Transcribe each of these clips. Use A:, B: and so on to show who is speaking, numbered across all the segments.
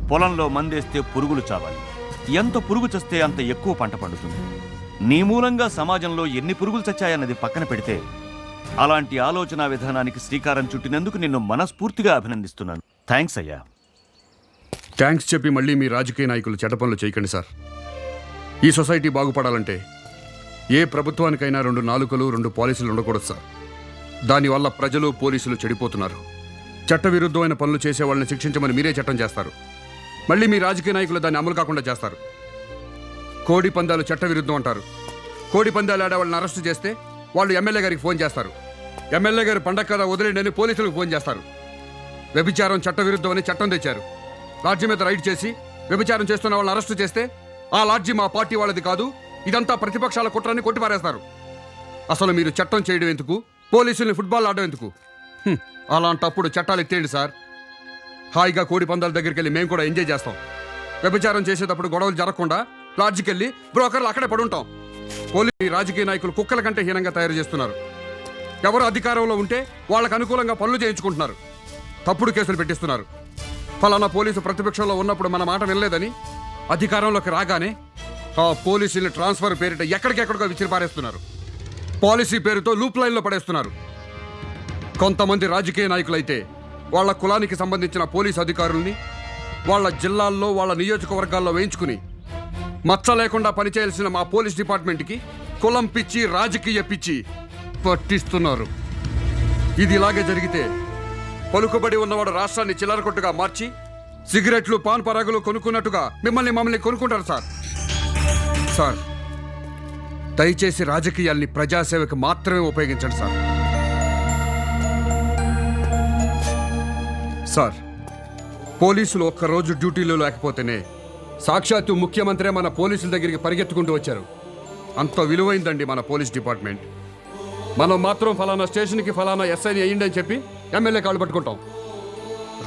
A: పొలంలో మందేస్తే పురుగులు చావాలి. ఎంత పురుగు చస్తే అంత ఎక్కువ పంట పండుతుంది. నీ మూలంగా సమాజంలో ఎన్ని పురుగులు చచ్చాయన్నది పక్కన పెడితే అలాంటి ఆలోచన విధానానికి శ్రీకారం చుట్టినందుకు నిన్ను మనస్ఫూర్తిగా అభినందిస్తున్నాను. థ్యాంక్స్ అయ్యా.
B: థ్యాంక్స్ చెప్పి మళ్ళీ మీ రాజకీయ నాయకులు చెడ్డ పనులు చేయకండి సార్. ఈ సొసైటీ బాగుపడాలంటే ఏ ప్రభుత్వానికైనా 2 నాలుకలు 2 పాలసీలు ఉండకూడదు సార్. దానివల్ల ప్రజలు పోలీసులు చెడిపోతున్నారు. చట్టవిరుద్ధమైన పనులు చేసే వాళ్ళని శిక్షించమని మీరే చట్టం చేస్తారు. మళ్ళీ మీ రాజకీయ నాయకులు దాన్ని అమలు కాకుండా చేస్తారు. కోడి పందాలు చట్టవిరుద్ధం అంటారు. కోడి పందాలు ఆడే వాళ్ళని అరెస్టు చేస్తే వాళ్ళు ఎమ్మెల్యే గారికి ఫోన్ చేస్తారు. ఎమ్మెల్యే గారు పండగ కదా వదిలేండి పోలీసులకు ఫోన్ చేస్తారు. వ్యభిచారం చట్టవిరుద్ధం అని చట్టం తెచ్చారు. లాడ్జి మీద రైడ్ చేసి వ్యభిచారం చేస్తున్న వాళ్ళని అరెస్టు చేస్తే ఆ లాడ్జి మా పార్టీ వాళ్ళది కాదు, ఇదంతా ప్రతిపక్షాల కుట్రని కొట్టిపారేస్తారు. అసలు మీరు చట్టం చేయడం ఎందుకు? పోలీసుల్ని ఫుట్బాల్ ఆడడం ఎందుకు? అలాంటప్పుడు చట్టాలు ఎత్తేయండి సార్. హాయిగా కోడి పందాల దగ్గరికి వెళ్ళి మేము కూడా ఎంజాయ్ చేస్తాం. వ్యభిచారం చేసేటప్పుడు గొడవలు జరగకుండా లాడ్జికి వెళ్ళి బ్రోకర్లు అక్కడే పడుంటాం. పోలీసు రాజకీయ నాయకులు కుక్కల కంటే హీనంగా తయారు చేస్తున్నారు. ఎవరు అధికారంలో ఉంటే వాళ్ళకు అనుకూలంగా పనులు చేయించుకుంటున్నారు. తప్పుడు కేసులు పెట్టిస్తున్నారు. ఫలానా పోలీసు ప్రతిపక్షంలో ఉన్నప్పుడు మన మాట వినలేదని అధికారంలోకి రాగానే ఆ పోలీసుల్ని ట్రాన్స్ఫర్ పేరిట ఎక్కడికెక్కడికో విసిరిపారేస్తున్నారు. పాలసీ పేరుతో లూప్ లైన్లో పడేస్తున్నారు. కొంతమంది రాజకీయ నాయకులైతే వాళ్ళ కులానికి సంబంధించిన పోలీసు అధికారుల్ని వాళ్ళ జిల్లాల్లో వాళ్ళ నియోజకవర్గాల్లో వేయించుకుని మచ్చ లేకుండా పనిచేయాల్సిన మా పోలీస్ డిపార్ట్మెంట్కి కులం పిచ్చి రాజకీయ పిచ్చి పట్టిస్తున్నారు. ఇది ఇలాగే జరిగితే పలుకుబడి ఉన్నవాడు రాష్ట్రాన్ని చిల్లరకొట్టుగా మార్చి సిగరెట్లు పాన్ పరాగులు కొనుక్కున్నట్టుగా మమ్మల్ని కొనుక్కుంటారు సార్. దయచేసి రాజకీయాల్ని ప్రజాసేవకు మాత్రమే ఉపయోగించండి సార్. పోలీసులు ఒక్కరోజు డ్యూటీలో లేకపోతేనే సాక్షాత్తు ముఖ్యమంత్రి మన పోలీసుల దగ్గరికి పరిగెత్తుకుంటూ వచ్చారు. అంత విలువైందండి మన పోలీస్ డిపార్ట్మెంట్. మనం మాత్రం ఫలానా స్టేషన్కి ఫలానా ఎస్ఐని అయ్యిండి అని చెప్పి ఎమ్మెల్యే కాళ్ళు పట్టుకుంటాం.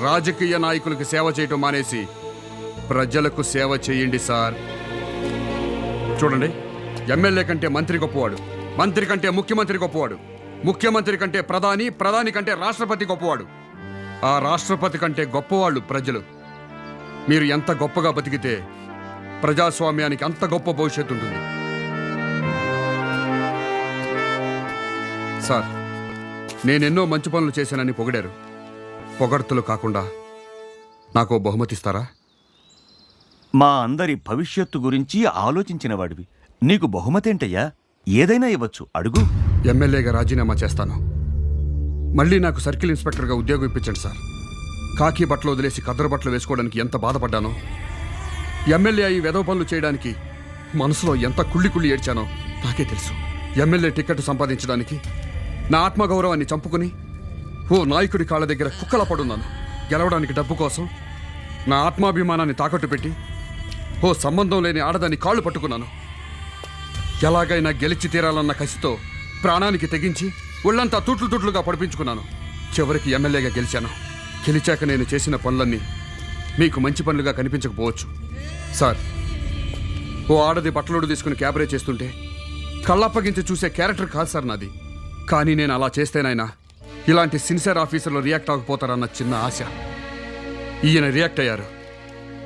B: రాజకీయ నాయకులకు సేవ చేయటం మానేసి ప్రజలకు సేవ చేయండి సార్. చూడండి, ఎమ్మెల్యే కంటే మంత్రి గొప్పవాడు, మంత్రి కంటే ముఖ్యమంత్రి గొప్పవాడు, ముఖ్యమంత్రి కంటే ప్రధాని, ప్రధాని కంటే రాష్ట్రపతి గొప్పవాడు, ఆ రాష్ట్రపతి కంటే గొప్పవాళ్ళు ప్రజలు. మీరు ఎంత గొప్పగా బతికితే ప్రజాస్వామ్యానికి అంత గొప్ప భవిష్యత్తు ఉంటుంది సార్. నేనెన్నో మంచి పనులు చేశానని పొగిడారు. పొగడ్తలు కాకుండా నాకు బహుమతి ఇస్తారా?
A: మా అందరి భవిష్యత్తు గురించి ఆలోచించిన వాడివి. నీకు బహుమతేంటయ్యా? ఏదైనా ఇవ్వచ్చు, అడుగు.
B: ఎమ్మెల్యేగా రాజీనామా చేస్తాను. మళ్ళీ నాకు సర్కిల్ ఇన్స్పెక్టర్గా ఉద్యోగం ఇప్పించండి సార్. కాకి బట్టలు వదిలేసి కద్దరు బట్టలు వేసుకోవడానికి ఎంత బాధపడ్డానో, ఎమ్మెల్యే అయి వెధవ పనులు చేయడానికి మనసులో ఎంత కుళ్ళి ఏడ్చానో నాకే తెలుసు. ఎమ్మెల్యే టికెట్ సంపాదించడానికి నా ఆత్మగౌరవాన్ని చంపుకుని ఓ నాయకుడి కాళ్ళ దగ్గర కుక్కలా పడున్నాను. గెలవడానికి డబ్బు కోసం నా ఆత్మాభిమానాన్ని తాకట్టు పెట్టి ఓ సంబంధం లేని ఆడదాన్ని కాళ్ళు పట్టుకున్నాను. ఎలాగైనా గెలిచి తీరాలన్న కసితో ప్రాణానికి తెగించి ఒళ్ళంతా తుట్లుగా పడిపించుకున్నాను. చివరికి ఎమ్మెల్యేగా గెలిచాను. గెలిచాక నేను చేసిన పనులన్నీ మీకు మంచి పనులుగా కనిపించకపోవచ్చు సార్. ఓ ఆడది బట్టలోడు తీసుకుని క్యాబరే చేస్తుంటే కళ్ళప్పగించి చూసే క్యారెక్టర్ కాదు సార్ నాది. కానీ నేను అలా చేస్తేనైనా ఇలాంటి సిన్సియర్ ఆఫీసర్లు రియాక్ట్ అవ్వకపోతారన్న చిన్న ఆశ. ఈయన రియాక్ట్ అయ్యారు,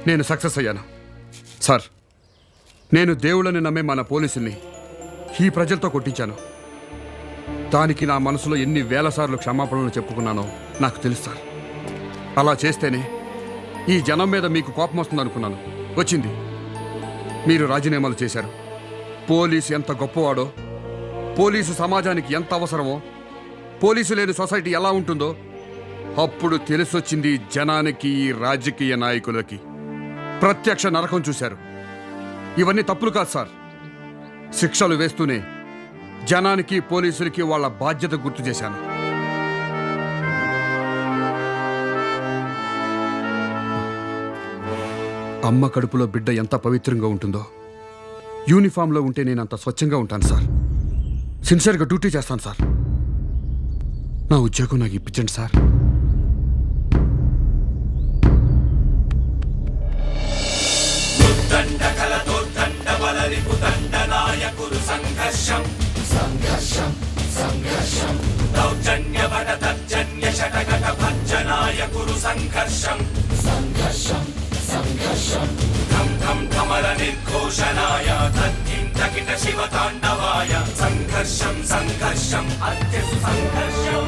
B: నేను సక్సెస్ అయ్యాను సార్. నేను దేవుళ్ళని నమ్మే మన పోలీసుల్ని ఈ ప్రజలతో కొట్టించాను. దానికి నా మనసులో ఎన్ని వేల సార్లు క్షమాపణలు చెప్పుకున్నానో నాకు తెలుసు సార్. అలా చేస్తేనే ఈ జనం మీద మీకు కోపం వస్తుందనుకున్నాను. వచ్చింది. మీరు రాజీనామాలు చేశారు. పోలీసు ఎంత గొప్పవాడో, పోలీసు సమాజానికి ఎంత అవసరమో, పోలీసు లేని సొసైటీ ఎలా ఉంటుందో అప్పుడు తెలిసొచ్చింది జనానికి, ఈ రాజకీయ నాయకులకి. ప్రత్యక్ష నరకం చూశారు. ఇవన్నీ తప్పులు కాదు సార్. శిక్షలు వేస్తూనే జనానికి, పోలీసులకి వాళ్ళ బాధ్యత గుర్తు చేశాను. అమ్మ కడుపులో బిడ్డ ఎంత పవిత్రంగా ఉంటుందో యూనిఫామ్లో ఉంటే నేను అంత స్వచ్ఛంగా ఉంటాను సార్. సిన్సియర్గా డ్యూటీ చేస్తాను సార్. నా ఉద్యోగం నాకు ఇప్పించండి సార్.
C: సంఘర్షం జగిట శివ తాండవాయ సంఘర్షం సంఘర్షం అత్యసు సంఘర్షం